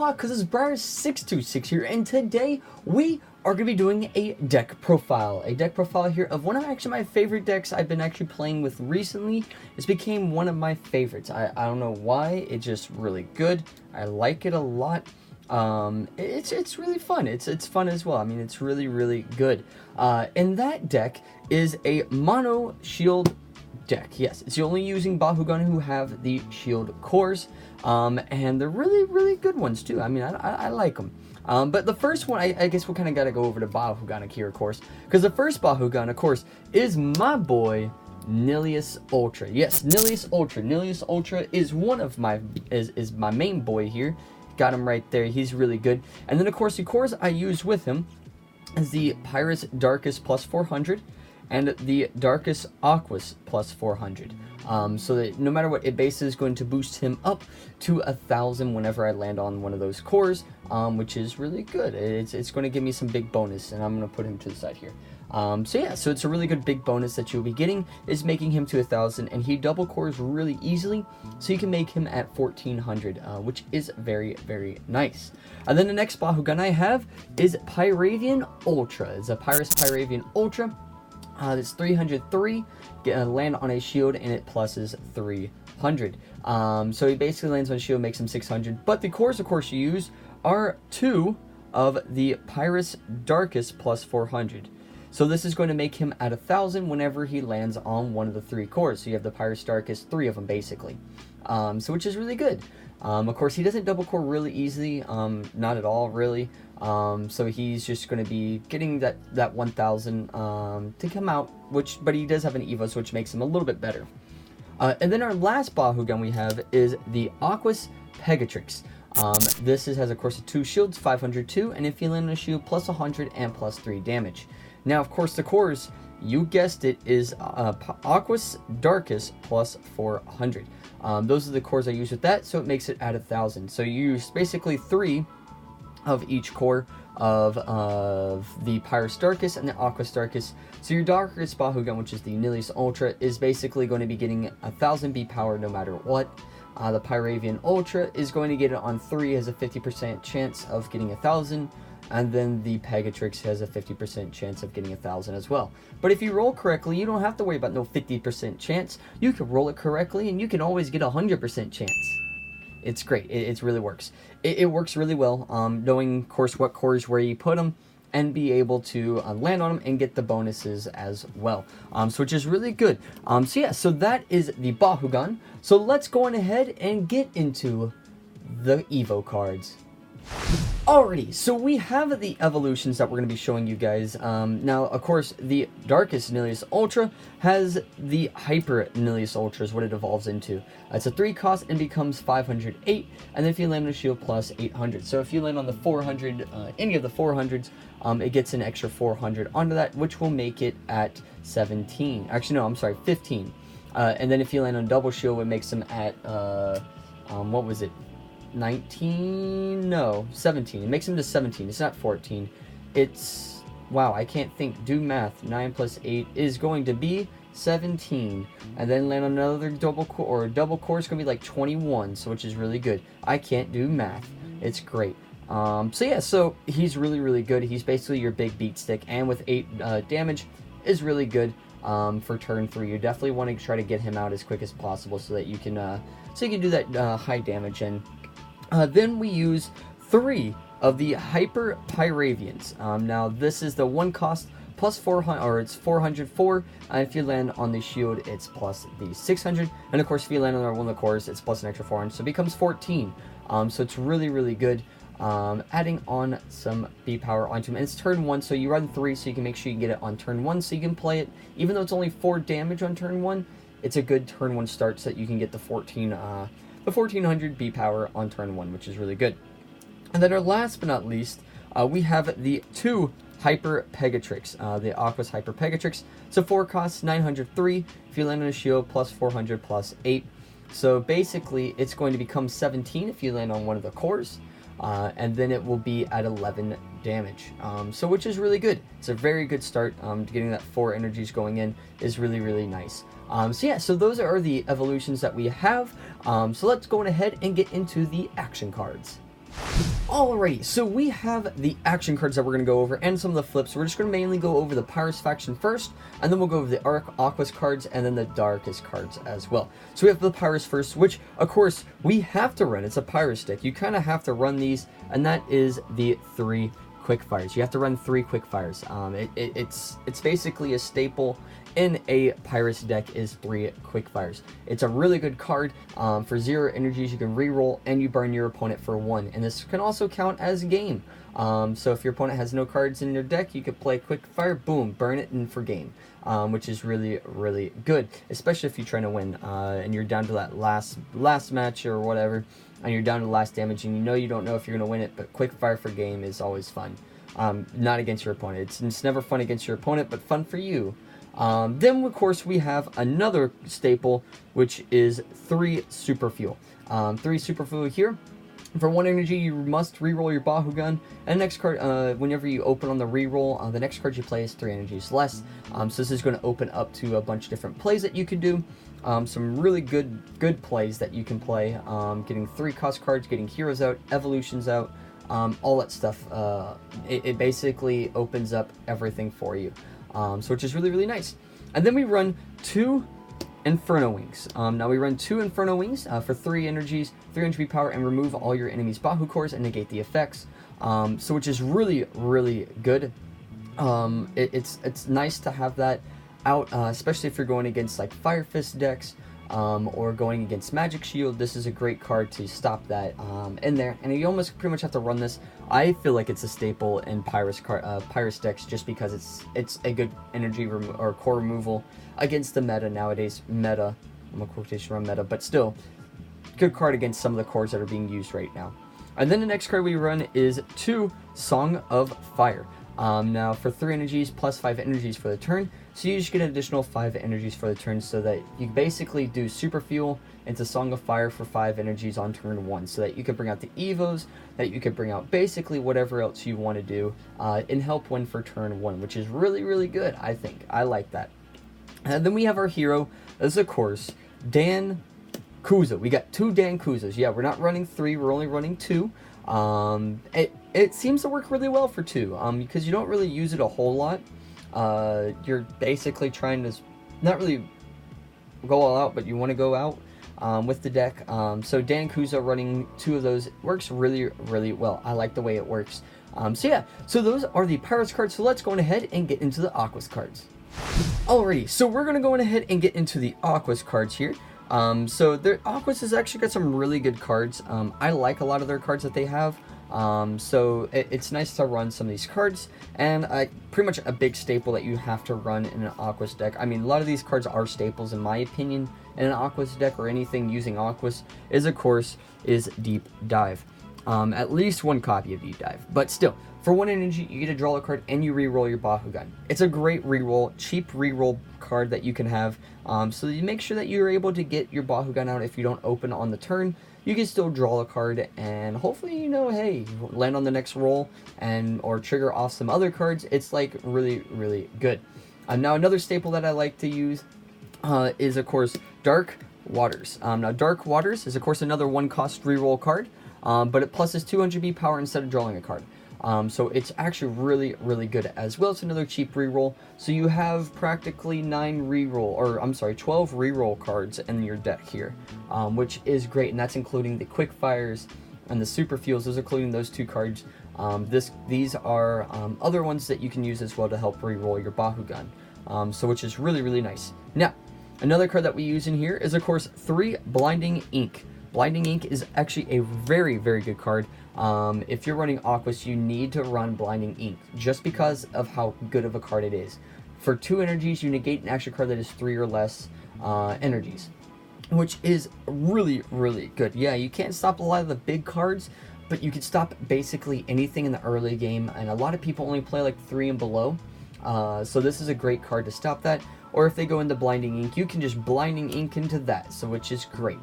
Aloha, cause it's Briar626 here, and today we are going to be doing a deck profile. A deck profile here of one of actually my favorite decks I've been actually playing with recently. It's became one of my favorites. I don't know why, it's just really good. I like it a lot. It's really fun. It's fun as well. I mean, it's really good. And that deck is a mono shield deck. Yes, it's only using Bakugan who have the shield cores, and they're really good ones too. I mean, I like them. But the first one, I guess we kind of got to go over to Bakugan here, of course, because the first Bakugan, of course, is my boy Nilius Ultra. Yes, Nilius Ultra. Nilius Ultra is one of my is my main boy here. Got him right there. He's really good. And then of course the cores I use with him is the Pyrus Darkest plus 400 and the Darkest Aquas plus 400. So that no matter what, it basically is going to boost him up to 1,000 whenever I land on one of those cores, which is really good. It's going to give me some big bonus, and I'm going to put him to the side here. So yeah, so it's a really good big bonus that you'll be getting, is making him to 1,000, and he double cores really easily, so you can make him at 1,400, which is very nice. And then the next Bakugan I have is Pyravian Ultra. It's a Pyrus Pyravian Ultra. It's 303, land on a shield, and it pluses 300. So he basically lands on a shield, makes him 600. But the cores, of course, you use are 2 of the Pyrus Darkest plus 400. So this is going to make him at 1,000 whenever he lands on one of the 3 cores. So you have the Pyrus Darkest, 3 of them basically. So which is really good. Of course, he doesn't double core really easily, not at all really. So he's just going to be getting that 1,000 to come out, but he does have an Evo, so which makes him a little bit better. And then our last Bakugan we have is the Aquas Pegatrix. This has, of course, 2 shields, 502, and if you land on a shield, plus 100 and plus 3 damage. Now, of course, the cores, you guessed it, is Aquas Darkest plus 400. Those are the cores I use with that, so it makes it at 1,000. So you use basically 3 of each core of the Pyrus Darkest and the Aquas Darkest. So your Darkest Bakugan, which is the Nilius Ultra, is basically going to be getting 1,000 B power no matter what. The Pyravian Ultra is going to get it on 3, has a 50% chance of getting 1,000. And then the Pegatrix has a 50% chance of getting 1,000 as well. But if you roll correctly, you don't have to worry about no 50% chance. You can roll it correctly, and you can always get a 100% chance. It's great. It really works. It works really well, knowing, of course, what cores where you put them, and be able to land on them and get the bonuses as well. So which is really good. So yeah, so that is the Bakugan. So let's go on ahead and get into the Evo cards. Alrighty, so we have the evolutions that we're going to be showing you guys. Now, of course, the Darkest Nilius Ultra has the Hyper Nilius Ultra is what it evolves into. It's a 3 cost and becomes 508, and then if you land on a shield, plus 800. So if you land on the 400, any of the 400s, it gets an extra 400 onto that, which will make it at 17. Actually, no, I'm sorry, 15. And then if you land on double shield, it makes them at, what was it? 19? No, 17. It makes him to 17. It's not 14. It's, wow, I can't think. Do math. 9 plus 8 is going to be 17. And then land on another double core, or double core is going to be like 21, so which is really good. I can't do math. It's great. So yeah, so he's really good. He's basically your big beat stick, and with 8 damage is really good for turn 3. You definitely want to try to get him out as quick as possible so that you can do that high damage. And then we use 3 of the Hyper Pyravians. Now this is the 1 cost plus 400, or it's 404. If you land on the shield, it's plus the 600. And of course, if you land on one of the cores, it's plus an extra 400, so it becomes 14. So it's really good. Adding on some B power onto him, and it's turn 1, so you run 3, so you can make sure you get it on turn 1, so you can play it. Even though it's only 4 damage on turn 1, it's a good turn 1 start, so that you can get the 1,400 B power on turn 1, which is really good. And then our last but not least, we have the 2 Hyper Pegatrix, the Aquas Hyper Pegatrix. So 4 costs, 903. If you land on a shield, plus 400 plus 8. So basically, it's going to become 17 if you land on one of the cores. And then it will be at 11 damage, so which is really good. It's a very good start. Getting that 4 energies going in is really nice. So yeah, so those are the evolutions that we have. So let's go on ahead and get into the action cards. Alrighty, so we have the action cards that we're going to go over and some of the flips. We're just going to mainly go over the Pyrus faction first, and then we'll go over the Aquas cards and then the Darkest cards as well. So we have the Pyrus first, which of course we have to run. It's a Pyrus deck. You kind of have to run these, and that is the 3 quick fires. You have to run 3 quick fires. It's basically a staple in a Pyrus deck is 3 quick fires. It's a really good card. For 0 energies, you can reroll and you burn your opponent for 1, and this can also count as game. So if your opponent has no cards in your deck, you could play quick fire, boom, burn it in for game, which is really good, especially if you're trying to win and you're down to that last match or whatever, and you're down to the last damage, and you don't know if you're going to win it, but quick fire for game is always fun. Not against your opponent. It's never fun against your opponent, but fun for you. Then, of course, we have another staple, which is 3 Super Fuel. 3 Super Fuel here. For 1 energy, you must reroll your Bakugan. And next card, whenever you open on the reroll, the next card you play is 3 energies less. So this is going to open up to a bunch of different plays that you can do. Some really good plays that you can play. Getting 3 cost cards, getting heroes out, evolutions out, all that stuff. It basically opens up everything for you. So which is really nice. And then we run 2 Inferno Wings. Now we run 2 Inferno Wings for 3 energies, 3 HP power, and remove all your enemies' Bahu cores and negate the effects. So which is really good. It's nice to have that out, especially if you're going against like Fire Fist decks. Or going against Magic Shield. This is a great card to stop that in there, and you almost pretty much have to run this. I feel like it's a staple in Pyrus decks just because it's a good energy or core removal against the meta nowadays. I'm a quotation around meta, but still good card against some of the cores that are being used right now. And then the next card we run is 2 Song of Fire. Now for 3 energies plus 5 energies for the turn, so you just get an additional 5 energies for the turn, so that you basically do Super Fuel into Song of Fire for 5 energies on turn 1, so that you can bring out the Evos, that you could bring out basically whatever else you want to do, and help win for turn 1, which is really good, I think. I like that. And then we have our hero, as of course, Dan Kuza. We got 2 Dan Kuzas. Yeah, we're not running 3, we're only running 2. It seems to work really well for 2, because you don't really use it a whole lot. You're basically trying to not really go all out, but you want to go out with the deck. So Dan Kuza running 2 of those works really well. I like the way it works. So yeah, so those are the Pyrus cards. So let's go ahead and get into the Aquas cards. Alrighty, so we're gonna go ahead and get into the Aquas cards here. So Aquas has actually got some really good cards. I like a lot of their cards that they have. So it's nice to run some of these cards, and pretty much a big staple that you have to run in an Aquas deck. I mean, a lot of these cards are staples in my opinion in an Aquas deck, or anything using Aquas, of course, is Deep Dive. At least 1 copy of Deep Dive, but still, for 1 energy, you get to draw a card and you reroll your Bakugan. It's a great reroll, cheap reroll card that you can have, so you make sure that you're able to get your Bakugan out. If you don't open on the turn, you can still draw a card, and hopefully, hey, land on the next roll or trigger off some other cards. It's like really good. Now another staple that I like to use is of course Dark Waters. Now Dark Waters is of course another 1 cost reroll card, but it pluses 200 B power instead of drawing a card. So it's actually really good as well. It's another cheap reroll, so you have practically 12 reroll cards in your deck here, which is great, and that's including the quick fires and the super fuels. Those are including those 2 cards. These are other ones that you can use as well to help reroll your Bakugan, so which is really nice. Now another card that we use in here is of course 3 Blinding Ink. Blinding Ink is actually a very good card. If you're running Aquas, you need to run Blinding Ink just because of how good of a card it is. For 2 energies, you negate an action card that is 3 or less energies, which is really good. Yeah, you can't stop a lot of the big cards, but you can stop basically anything in the early game, and a lot of people only play like 3 and below. So this is a great card to stop that. Or if they go into Blinding Ink, you can just Blinding Ink into that, so which is great.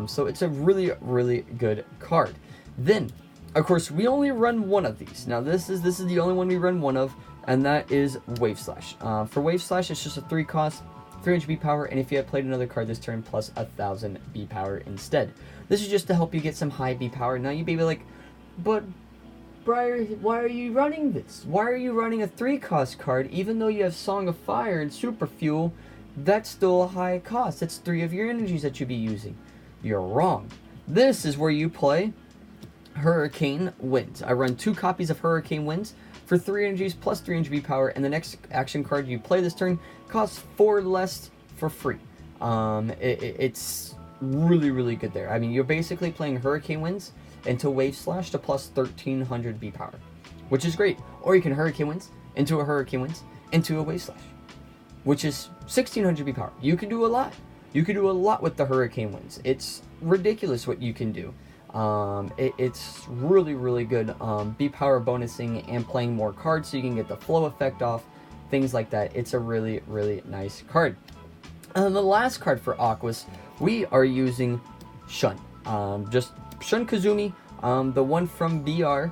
So it's a really good card. Then, of course, we only run 1 of these. Now this is the only one we run 1 of, and that is Wave Slash. For Wave Slash, it's just a 3 cost, 300 B power, and if you have played another card this turn, plus 1000 B power instead. This is just to help you get some high B power. Now you maybe like But Briar, why are you running this? Why are you running a 3-cost card even though you have Song of Fire and Super Fuel? That's still a high cost. That's 3 of your energies that you'd be using. You're wrong. This is where you play Hurricane Winds. I run 2 copies of Hurricane Winds for 3 energies plus 3 energy power, and the next action card you play this turn costs 4 less for free. It's really, really good there. I mean, you're basically playing Hurricane Winds into Wave Slash to plus 1300 B power, which is great. Or you can Hurricane Winds into a Hurricane Winds into a Wave Slash, which is 1600 B power. You can do a lot. You can do a lot with the Hurricane Winds. It's ridiculous what you can do. It's really, really good. B power bonusing and playing more cards so you can get the flow effect off, things like that. It's a really, really nice card. And the last card for Aquas, we are using Shun. Just Shun Kazumi, the one from BR.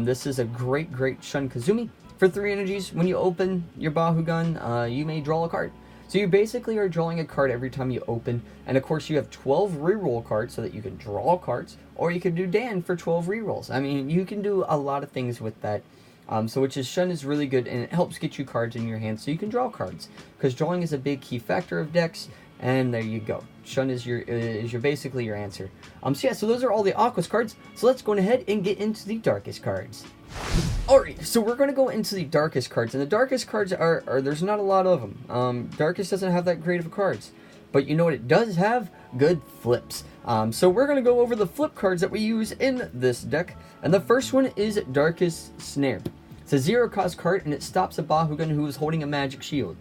This is a great, great Shun Kazumi. For 3 energies, when you open your Bakugan, you may draw a card. So you basically are drawing a card every time you open, and of course you have 12 reroll cards so that you can draw cards, or you can do Dan for 12 rerolls. I mean, you can do a lot of things with that. So which is Shun is really good, and it helps get you cards in your hand so you can draw cards, because drawing is a big key factor of decks. And there you go. Shun is your basically your answer. So yeah, so those are all the Aquas cards. So let's go ahead and get into the darkest cards. Alright, so we're going to go into the darkest cards, and the darkest cards are there's not a lot of them. Darkest doesn't have that great of cards, but you know what it does have? Good flips. So we're going to go over the flip cards that we use in this deck, and the first one is Darkest Snare. It's a 0-cost card, and it stops a Bakugan who is holding a magic shield.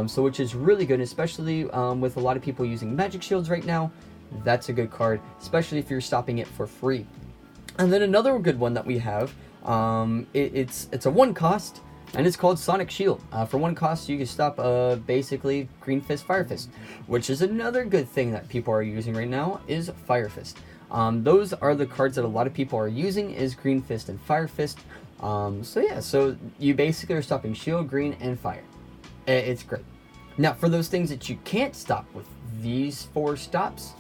So which is really good, especially with a lot of people using magic shields right now. That's a good card, especially if you're stopping it for free. And then another good one that we have, it's a 1-cost, and it's called Sonic Shield. For 1 cost, you can stop basically Green Fist, Fire Fist, which is another good thing that people are using right now is Fire Fist. Those are the cards that a lot of people are using is Green Fist and Fire Fist. So yeah, so you basically are stopping Shield, Green, and Fire. It's great. Now, for those things that you can't stop with these 4 stops,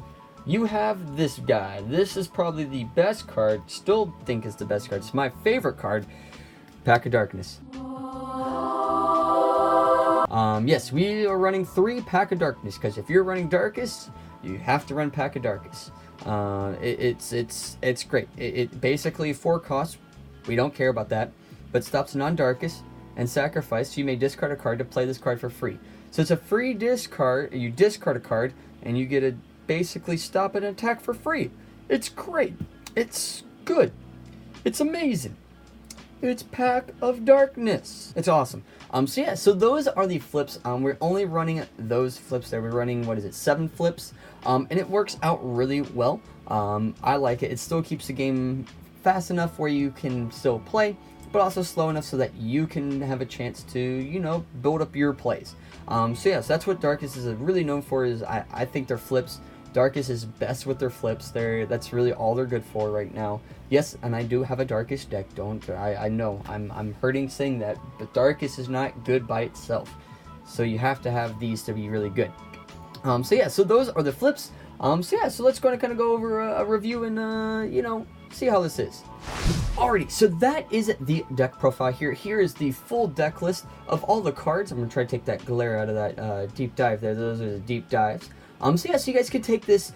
you have this guy. This is probably the best card. Still think it's the best card. It's my favorite card, Pack of Darkness. Yes, we are running 3 Pack of Darkness, because if you're running Darkest, you have to run Pack of Darkest. It's great. It basically 4 costs. We don't care about that, but stops non-Darkest and sacrifice. You may discard a card to play this card for free. So it's a free discard. You discard a card and you get to basically stop an attack for free. It's great. It's good. It's amazing. It's Pack of Darkness. It's awesome. So yeah, so those are the flips. We're only running those flips there. We're running, 7 flips. And it works out really well. I like it. It still keeps the game fast enough where you can still play, but also slow enough so that you can have a chance to, build up your plays. So yeah, so that's what Darkest is really known for, is I think their flips. Darkest is best with their flips. That's really all they're good for right now. Yes, and I do have a Darkest deck. I know, I'm hurting saying that, but Darkest is not good by itself. So you have to have these to be really good. So yeah, so those are the flips. So yeah, so let's kind of go over a review and, see how this is. Alrighty, so that is the deck profile here. Here is the full deck list of all the cards. I'm going to try to take that glare out of that deep dive there. Those are the deep dives. So yeah, so you guys could take this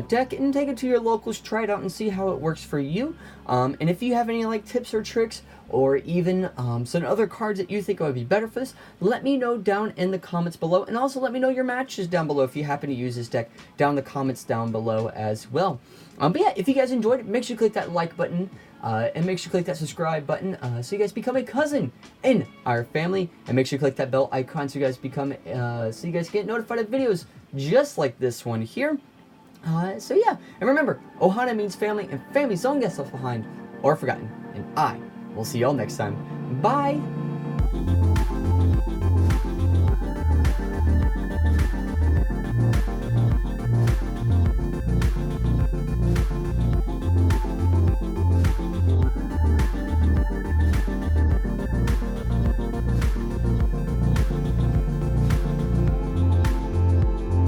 deck and take it to your locals, try it out and see how it works for you. And if you have any tips or tricks, or even some other cards that you think would be better for this, let me know down in the comments below. And also let me know your matches down below if you happen to use this deck down in the comments down below as well. But yeah, if you guys enjoyed it, make sure you click that like button and make sure you click that subscribe button so you guys become a cousin in our family. And make sure you click that bell icon so you guys so you guys get notified of videos just like this one here. So yeah, and remember, Ohana means family, and family don't get left behind or forgotten. And I will see y'all next time. Bye!